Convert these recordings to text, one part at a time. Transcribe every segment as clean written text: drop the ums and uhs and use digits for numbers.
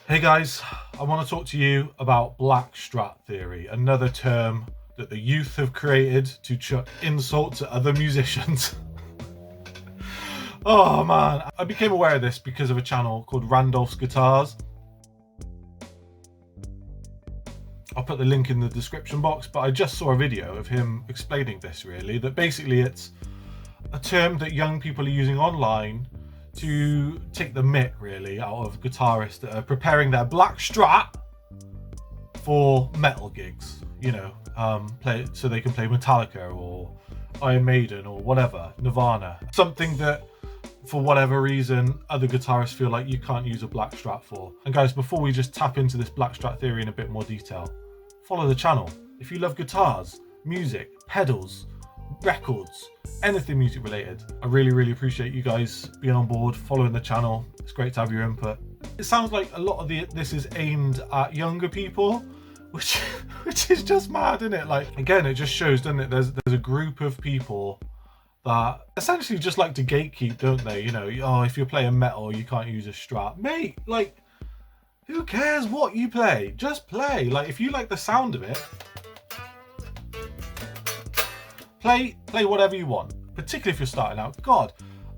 Hey guys, I want to talk to you about Black Strat Theory, another term that the youth have created to chuck insults at other musicians. Oh man, I became aware of this because of a channel called Randolph's Guitars. I'll put the link in the description box, but I just saw a video of him explaining this really, that basically it's a term that young people are using online to take the mick really out of guitarists that are preparing their black strat for metal gigs, you know, play so they can play Metallica or Iron Maiden or whatever, Nirvana, something that for whatever reason other guitarists feel like you can't use a black strat for. And guys, before we just tap into this black strat theory in a bit more detail, follow the channel. If you love guitars, music, pedals, records, anything music related, I really appreciate you guys being on board, following the channel. It's great to have your input. It sounds like a lot of this is aimed at younger people, which is just mad, isn't it? Like, again, it just shows, doesn't it, there's a group of people that essentially just like to gatekeep, don't they? You know, oh, if you're playing metal you can't use a Strat. Mate, like, who cares what you play? Just play. Like, if you like the sound of it, play whatever you want, particularly if you're starting out. God,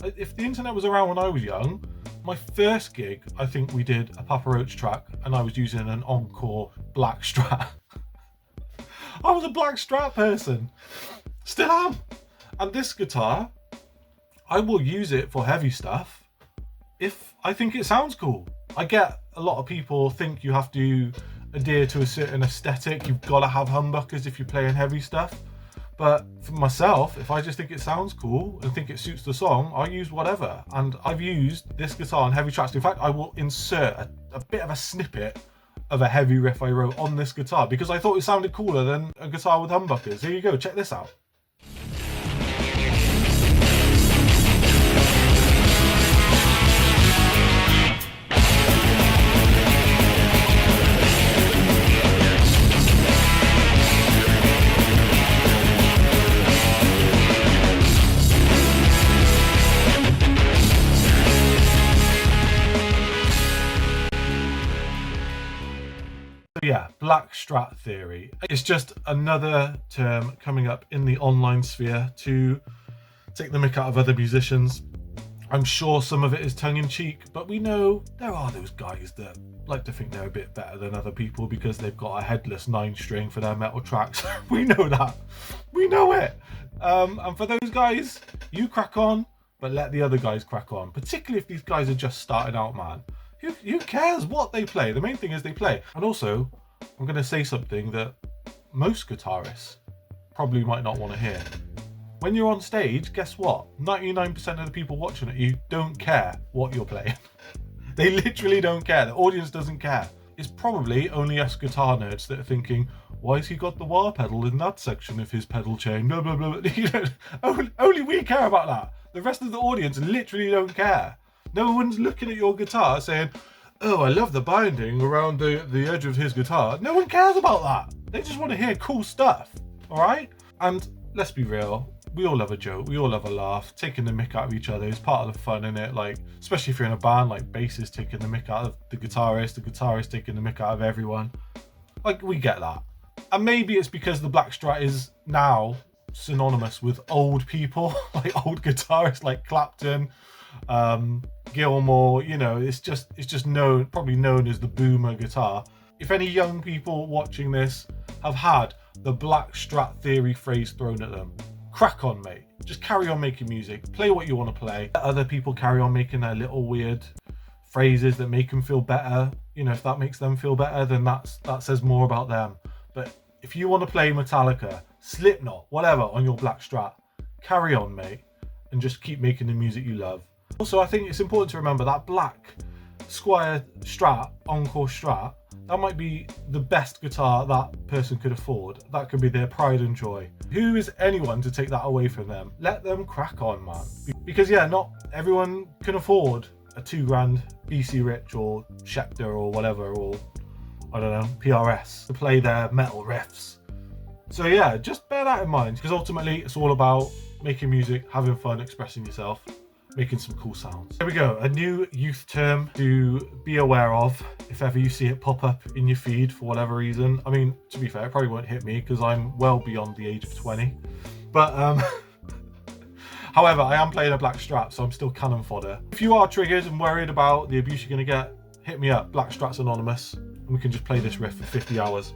if the internet was around when I was young, my first gig, I think we did a Papa Roach track and I was using an Encore black Strat. I was a black Strat person. Still am. And this guitar, I will use it for heavy stuff if I think it sounds cool. I get a lot of people think you have to adhere to a certain aesthetic. You've got to have humbuckers if you're playing heavy stuff. But for myself, if I just think it sounds cool and think it suits the song, I'll use whatever. And I've used this guitar on heavy tracks. In fact, I will insert a bit of a snippet of a heavy riff I wrote on this guitar because I thought it sounded cooler than a guitar with humbuckers. Here you go, check this out. Yeah, Black Strat Theory. It's just another term coming up in the online sphere to take the mick out of other musicians. I'm sure some of it is tongue-in-cheek, but we know there are those guys that like to think they're a bit better than other people because they've got a headless 9-string for their metal tracks. We know that. We know it. And for those guys, you crack on, but let the other guys crack on, particularly if these guys are just starting out, man. Who cares what they play? The main thing is they play. And also, I'm going to say something that most guitarists probably might not want to hear. When you're on stage, guess what? 99% of the people watching you don't care what you're playing. They literally don't care. The audience doesn't care. It's probably only us guitar nerds that are thinking, why has he got the wah pedal in that section of his pedal chain? Blah, blah, blah. You know, only we care about that. The rest of the audience literally don't care. No one's looking at your guitar saying, oh, I love the binding around the edge of his guitar. No one cares about that. They just want to hear cool stuff, all right? And let's be real, we all love a joke, we all love a laugh. Taking the mick out of each other is part of the fun, innit? Like, especially if you're in a band, like bassist taking the mick out of the guitarist taking the mick out of everyone. Like, we get that. And maybe it's because the black strat is now synonymous with old people, like old guitarists like Clapton, Gilmore, you know, it's just probably known as the boomer guitar. If any young people watching this have had the Black Strat Theory phrase thrown at them, crack on, mate. Just carry on making music, play what you want to play. Let other people carry on making their little weird phrases that make them feel better. You know, if that makes them feel better, then that says more about them. But if you want to play Metallica, Slipknot, whatever on your Black Strat, carry on, mate, and just keep making the music you love. Also, I think it's important to remember that black Squire Strat, Encore Strat, that might be the best guitar that person could afford. That could be their pride and joy. Who is anyone to take that away from them? Let them crack on, man. Because yeah, not everyone can afford a $2,000 BC Rich or Schecter or whatever, or I don't know, PRS to play their metal riffs. So yeah, just bear that in mind, because ultimately it's all about making music, having fun, expressing yourself. making some cool sounds. There we go, a new youth term to be aware of if ever you see it pop up in your feed for whatever reason. I mean, to be fair, it probably won't hit me because I'm well beyond the age of 20. But however, I am playing a black Strat, so I'm still cannon fodder. If you are triggered and worried about the abuse you're going to get, hit me up, Black Strats Anonymous, and we can just play this riff for 50 hours.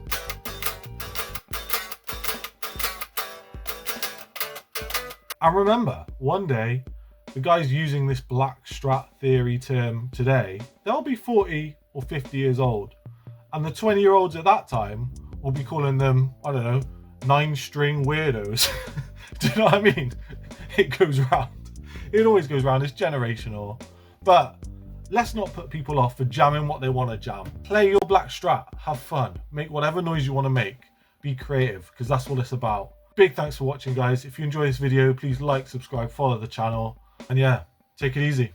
And remember, one day, the guys using this black Strat Theory term today, they'll be 40 or 50 years old. And the 20-year-olds at that time will be calling them, I don't know, 9-string weirdos. Do you know what I mean? It goes round. It always goes round. It's generational. But let's not put people off for jamming what they want to jam. Play your black Strat. Have fun. Make whatever noise you want to make. Be creative, because that's what it's about. Big thanks for watching, guys. If you enjoy this video, please like, subscribe, follow the channel. And yeah, take it easy.